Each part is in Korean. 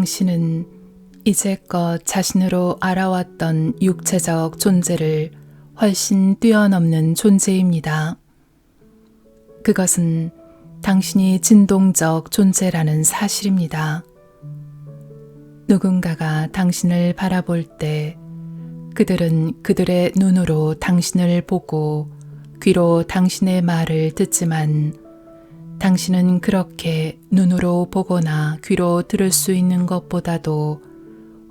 당신은 이제껏 자신으로 알아왔던 육체적 존재를 훨씬 뛰어넘는 존재입니다. 그것은 당신이 진동적 존재라는 사실입니다. 누군가가 당신을 바라볼 때 그들은 그들의 눈으로 당신을 보고 귀로 당신의 말을 듣지만 당신은 그렇게 눈으로 보거나 귀로 들을 수 있는 것보다도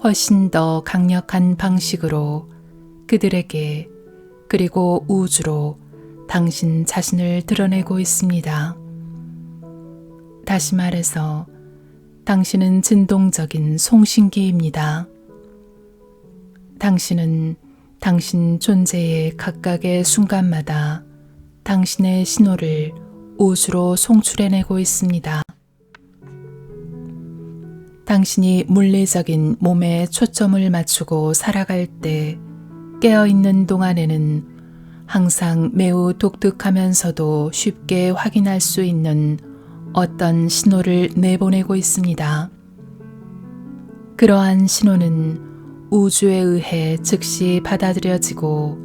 훨씬 더 강력한 방식으로 그들에게 그리고 우주로 당신 자신을 드러내고 있습니다. 다시 말해서 당신은 진동적인 송신기입니다. 당신은 당신 존재의 각각의 순간마다 당신의 신호를 우주로 송출해내고 있습니다. 당신이 물리적인 몸에 초점을 맞추고 살아갈 때 깨어있는 동안에는 항상 매우 독특하면서도 쉽게 확인할 수 있는 어떤 신호를 내보내고 있습니다. 그러한 신호는 우주에 의해 즉시 받아들여지고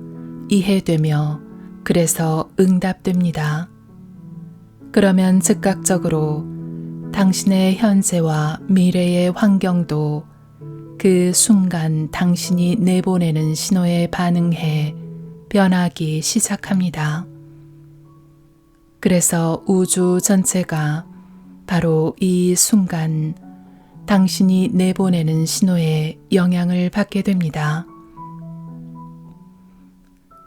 이해되며 그래서 응답됩니다. 그러면 즉각적으로 당신의 현재와 미래의 환경도 그 순간 당신이 내보내는 신호에 반응해 변하기 시작합니다. 그래서 우주 전체가 바로 이 순간 당신이 내보내는 신호에 영향을 받게 됩니다.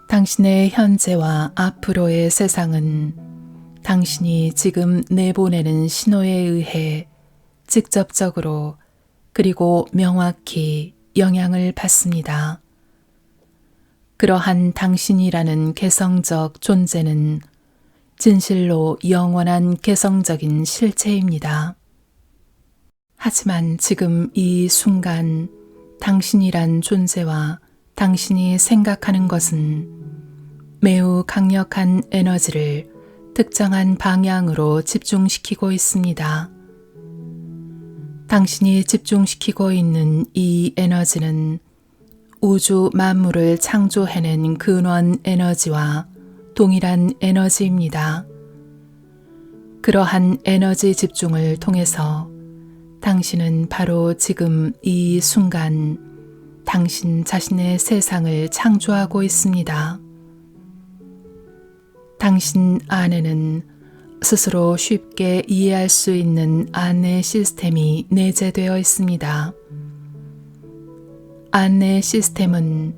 당신의 현재와 앞으로의 세상은 당신이 지금 내보내는 신호에 의해 직접적으로 그리고 명확히 영향을 받습니다. 그러한 당신이라는 개성적 존재는 진실로 영원한 개성적인 실체입니다. 하지만 지금 이 순간 당신이란 존재와 당신이 생각하는 것은 매우 강력한 에너지를 특정한 방향으로 집중시키고 있습니다. 당신이 집중시키고 있는 이 에너지는 우주 만물을 창조해낸 근원 에너지와 동일한 에너지입니다. 그러한 에너지 집중을 통해서 당신은 바로 지금 이 순간 당신 자신의 세상을 창조하고 있습니다. 당신 안에는 스스로 쉽게 이해할 수 있는 안내 시스템이 내재되어 있습니다. 안내 시스템은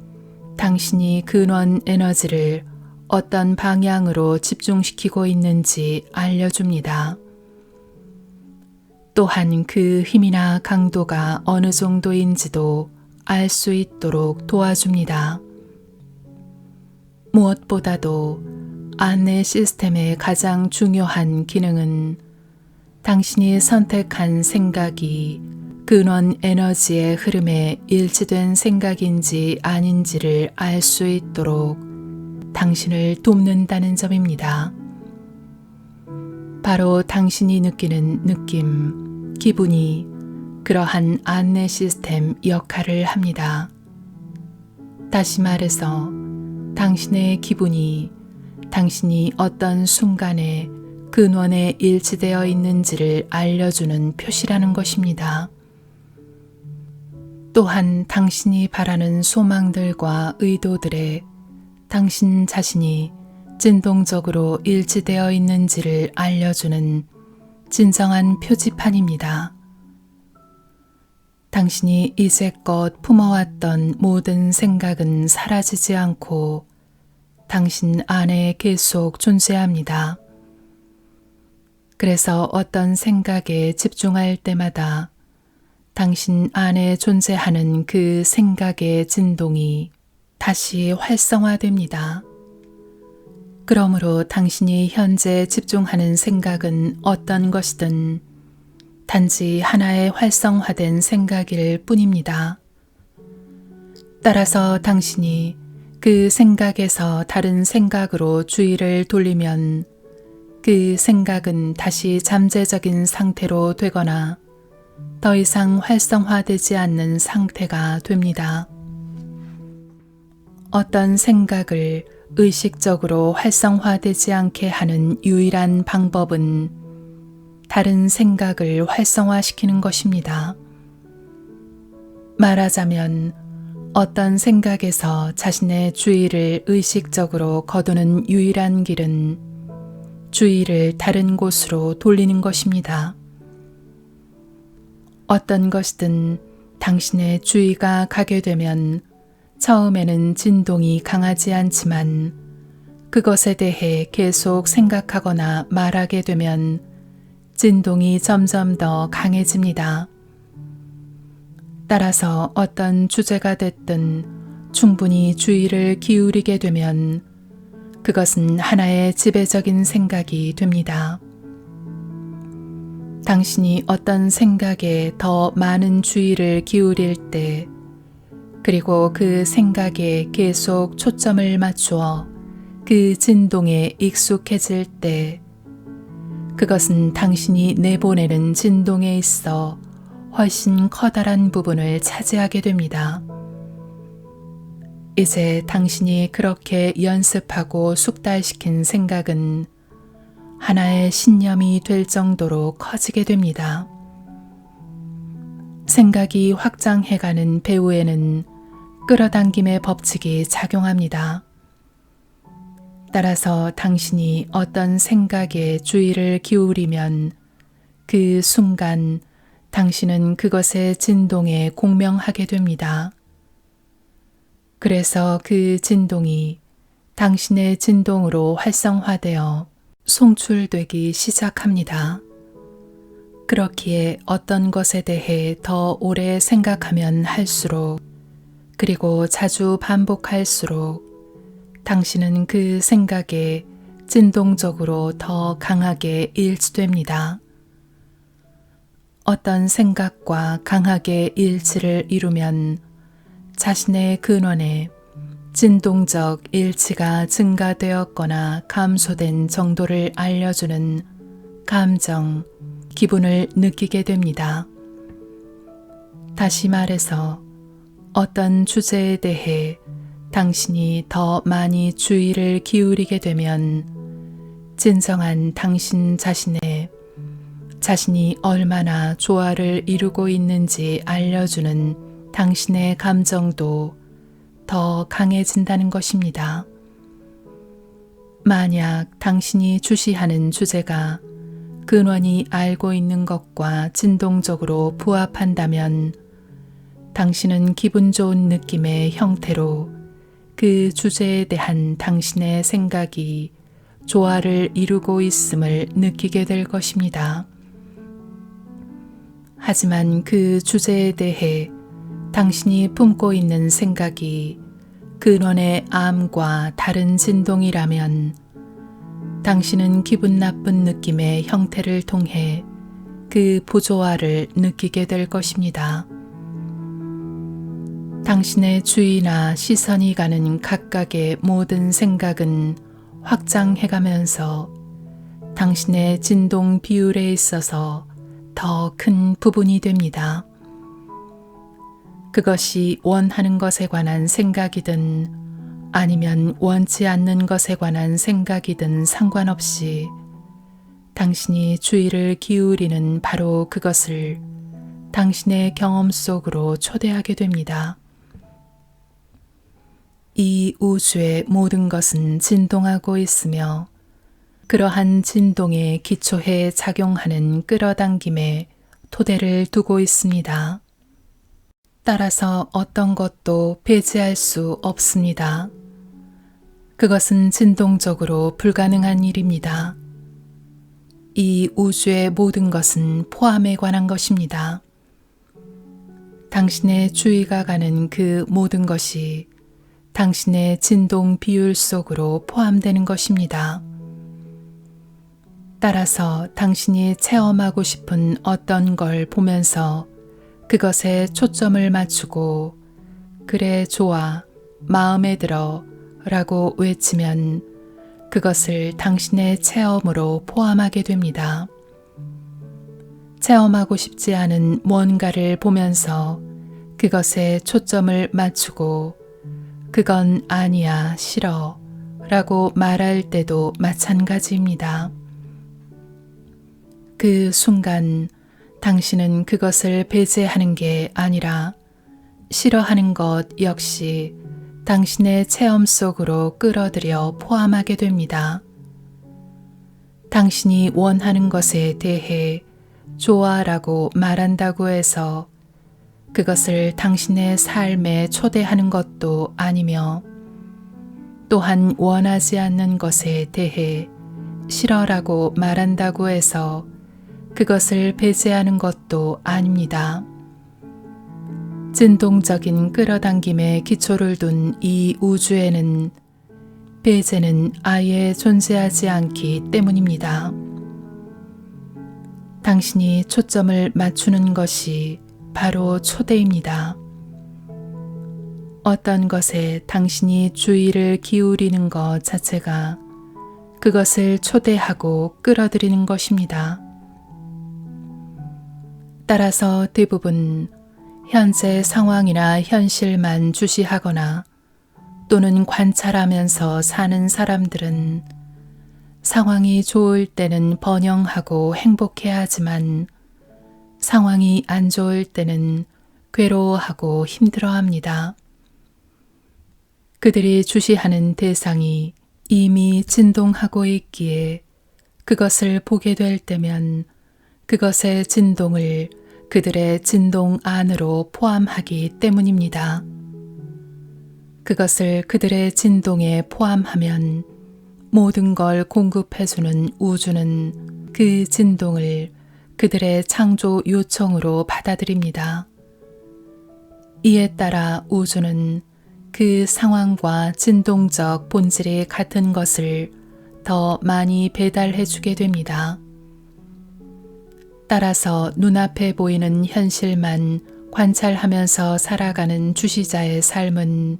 당신이 근원 에너지를 어떤 방향으로 집중시키고 있는지 알려줍니다. 또한 그 힘이나 강도가 어느 정도인지도 알 수 있도록 도와줍니다. 무엇보다도 안내 시스템의 가장 중요한 기능은 당신이 선택한 생각이 근원 에너지의 흐름에 일치된 생각인지 아닌지를 알 수 있도록 당신을 돕는다는 점입니다. 바로 당신이 느끼는 느낌, 기분이 그러한 안내 시스템 역할을 합니다. 다시 말해서 당신의 기분이 당신이 어떤 순간에 근원에 일치되어 있는지를 알려주는 표시라는 것입니다. 또한 당신이 바라는 소망들과 의도들에 당신 자신이 진동적으로 일치되어 있는지를 알려주는 진정한 표지판입니다. 당신이 이제껏 품어왔던 모든 생각은 사라지지 않고 당신 안에 계속 존재합니다. 그래서 어떤 생각에 집중할 때마다 당신 안에 존재하는 그 생각의 진동이 다시 활성화됩니다. 그러므로 당신이 현재 집중하는 생각은 어떤 것이든 단지 하나의 활성화된 생각일 뿐입니다. 따라서 당신이 그 생각에서 다른 생각으로 주의를 돌리면 그 생각은 다시 잠재적인 상태로 되거나 더 이상 활성화되지 않는 상태가 됩니다. 어떤 생각을 의식적으로 활성화되지 않게 하는 유일한 방법은 다른 생각을 활성화시키는 것입니다. 말하자면 어떤 생각에서 자신의 주의를 의식적으로 거두는 유일한 길은 주의를 다른 곳으로 돌리는 것입니다. 어떤 것이든 당신의 주의가 가게 되면 처음에는 진동이 강하지 않지만 그것에 대해 계속 생각하거나 말하게 되면 진동이 점점 더 강해집니다. 따라서 어떤 주제가 됐든 충분히 주의를 기울이게 되면 그것은 하나의 지배적인 생각이 됩니다. 당신이 어떤 생각에 더 많은 주의를 기울일 때, 그리고 그 생각에 계속 초점을 맞추어 그 진동에 익숙해질 때, 그것은 당신이 내보내는 진동에 있어 훨씬 커다란 부분을 차지하게 됩니다. 이제 당신이 그렇게 연습하고 숙달시킨 생각은 하나의 신념이 될 정도로 커지게 됩니다. 생각이 확장해가는 배후에는 끌어당김의 법칙이 작용합니다. 따라서 당신이 어떤 생각에 주의를 기울이면 그 순간 당신은 그것의 진동에 공명하게 됩니다. 그래서 그 진동이 당신의 진동으로 활성화되어 송출되기 시작합니다. 그렇기에 어떤 것에 대해 더 오래 생각하면 할수록, 그리고 자주 반복할수록 당신은 그 생각에 진동적으로 더 강하게 일치됩니다. 어떤 생각과 강하게 일치를 이루면 자신의 근원에 진동적 일치가 증가되었거나 감소된 정도를 알려주는 감정, 기분을 느끼게 됩니다. 다시 말해서 어떤 주제에 대해 당신이 더 많이 주의를 기울이게 되면 진정한 당신 자신의 자신이 얼마나 조화를 이루고 있는지 알려주는 당신의 감정도 더 강해진다는 것입니다. 만약 당신이 주시하는 주제가 근원이 알고 있는 것과 진동적으로 부합한다면 당신은 기분 좋은 느낌의 형태로 그 주제에 대한 당신의 생각이 조화를 이루고 있음을 느끼게 될 것입니다. 하지만 그 주제에 대해 당신이 품고 있는 생각이 근원의 암과 다른 진동이라면 당신은 기분 나쁜 느낌의 형태를 통해 그 부조화를 느끼게 될 것입니다. 당신의 주의나 시선이 가는 각각의 모든 생각은 확장해가면서 당신의 진동 비율에 있어서 더 큰 부분이 됩니다. 그것이 원하는 것에 관한 생각이든 아니면 원치 않는 것에 관한 생각이든 상관없이 당신이 주의를 기울이는 바로 그것을 당신의 경험 속으로 초대하게 됩니다. 이 우주의 모든 것은 진동하고 있으며 그러한 진동에 기초해 작용하는 끌어당김에 토대를 두고 있습니다. 따라서 어떤 것도 배제할 수 없습니다. 그것은 진동적으로 불가능한 일입니다. 이 우주의 모든 것은 포함에 관한 것입니다. 당신의 주의가 가는 그 모든 것이 당신의 진동 비율 속으로 포함되는 것입니다. 따라서 당신이 체험하고 싶은 어떤 걸 보면서 그것에 초점을 맞추고 그래 좋아 마음에 들어 라고 외치면 그것을 당신의 체험으로 포함하게 됩니다. 체험하고 싶지 않은 뭔가를 보면서 그것에 초점을 맞추고 그건 아니야, 싫어 라고 말할 때도 마찬가지입니다. 그 순간 당신은 그것을 배제하는 게 아니라 싫어하는 것 역시 당신의 체험 속으로 끌어들여 포함하게 됩니다. 당신이 원하는 것에 대해 좋아라고 말한다고 해서 그것을 당신의 삶에 초대하는 것도 아니며 또한 원하지 않는 것에 대해 싫어라고 말한다고 해서 그것을 배제하는 것도 아닙니다. 진동적인 끌어당김에 기초를 둔 이 우주에는 배제는 아예 존재하지 않기 때문입니다. 당신이 초점을 맞추는 것이 바로 초대입니다. 어떤 것에 당신이 주의를 기울이는 것 자체가 그것을 초대하고 끌어들이는 것입니다. 따라서 대부분 현재 상황이나 현실만 주시하거나 또는 관찰하면서 사는 사람들은 상황이 좋을 때는 번영하고 행복해하지만 상황이 안 좋을 때는 괴로워하고 힘들어합니다. 그들이 주시하는 대상이 이미 진동하고 있기에 그것을 보게 될 때면 그것의 진동을 그들의 진동 안으로 포함하기 때문입니다. 그것을 그들의 진동에 포함하면 모든 걸 공급해주는 우주는 그 진동을 그들의 창조 요청으로 받아들입니다. 이에 따라 우주는 그 상황과 진동적 본질이 같은 것을 더 많이 배달해 주게 됩니다. 따라서 눈앞에 보이는 현실만 관찰하면서 살아가는 주시자의 삶은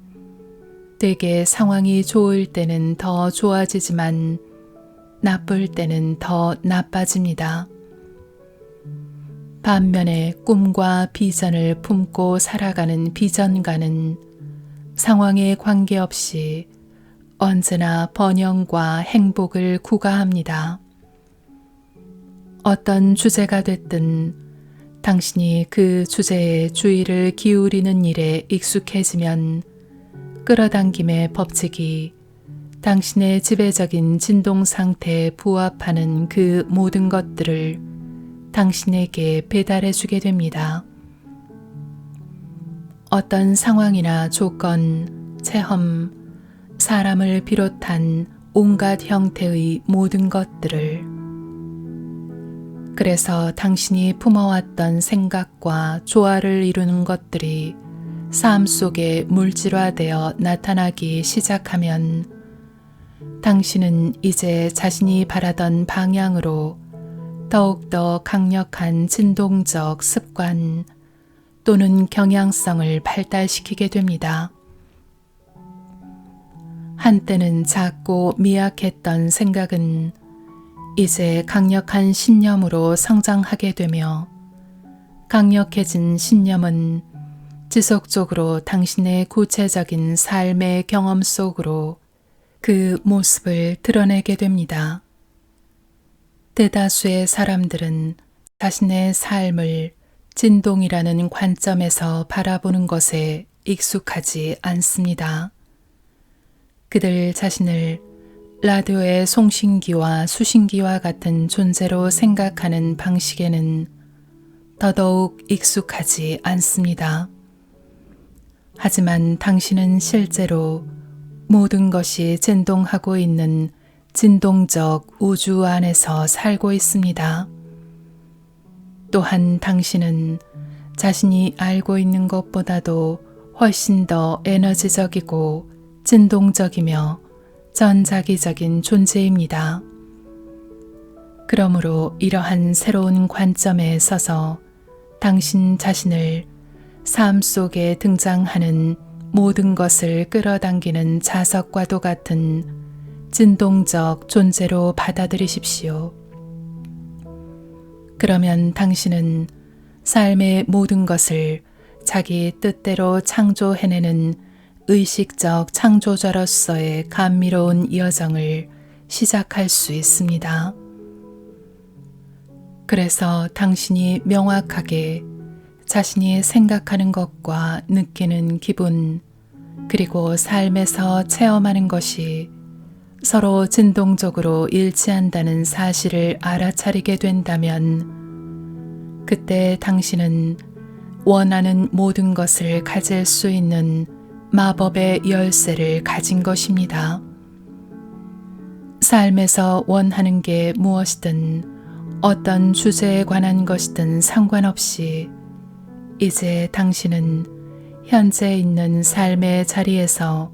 되게 상황이 좋을 때는 더 좋아지지만 나쁠 때는 더 나빠집니다. 반면에 꿈과 비전을 품고 살아가는 비전가는 상황에 관계없이 언제나 번영과 행복을 구가합니다. 어떤 주제가 됐든 당신이 그 주제에 주의를 기울이는 일에 익숙해지면 끌어당김의 법칙이 당신의 지배적인 진동 상태에 부합하는 그 모든 것들을 당신에게 배달해 주게 됩니다. 어떤 상황이나 조건, 체험, 사람을 비롯한 온갖 형태의 모든 것들을 그래서 당신이 품어왔던 생각과 조화를 이루는 것들이 삶 속에 물질화되어 나타나기 시작하면 당신은 이제 자신이 바라던 방향으로 더욱더 강력한 진동적 습관 또는 경향성을 발달시키게 됩니다. 한때는 작고 미약했던 생각은 이제 강력한 신념으로 성장하게 되며 강력해진 신념은 지속적으로 당신의 구체적인 삶의 경험 속으로 그 모습을 드러내게 됩니다. 대다수의 사람들은 자신의 삶을 진동이라는 관점에서 바라보는 것에 익숙하지 않습니다. 그들 자신을 라디오의 송신기와 수신기와 같은 존재로 생각하는 방식에는 더더욱 익숙하지 않습니다. 하지만 당신은 실제로 모든 것이 진동하고 있는 진동적 우주 안에서 살고 있습니다. 또한 당신은 자신이 알고 있는 것보다도 훨씬 더 에너지적이고 진동적이며 전자기적인 존재입니다. 그러므로 이러한 새로운 관점에 서서 당신 자신을 삶 속에 등장하는 모든 것을 끌어당기는 자석과도 같은 진동적 존재로 받아들이십시오. 그러면 당신은 삶의 모든 것을 자기 뜻대로 창조해내는 의식적 창조자로서의 감미로운 여정을 시작할 수 있습니다. 그래서 당신이 명확하게 자신이 생각하는 것과 느끼는 기분, 그리고 삶에서 체험하는 것이 서로 진동적으로 일치한다는 사실을 알아차리게 된다면, 그때 당신은 원하는 모든 것을 가질 수 있는 마법의 열쇠를 가진 것입니다. 삶에서 원하는 게 무엇이든 어떤 주제에 관한 것이든 상관없이 이제 당신은 현재 있는 삶의 자리에서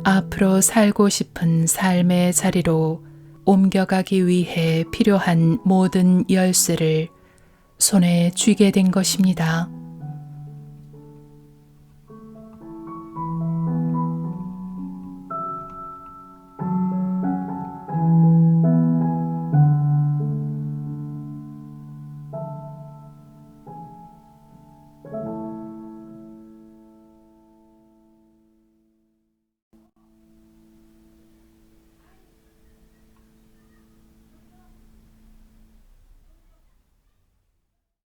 앞으로 살고 싶은 삶의 자리로 옮겨가기 위해 필요한 모든 열쇠를 손에 쥐게 된 것입니다.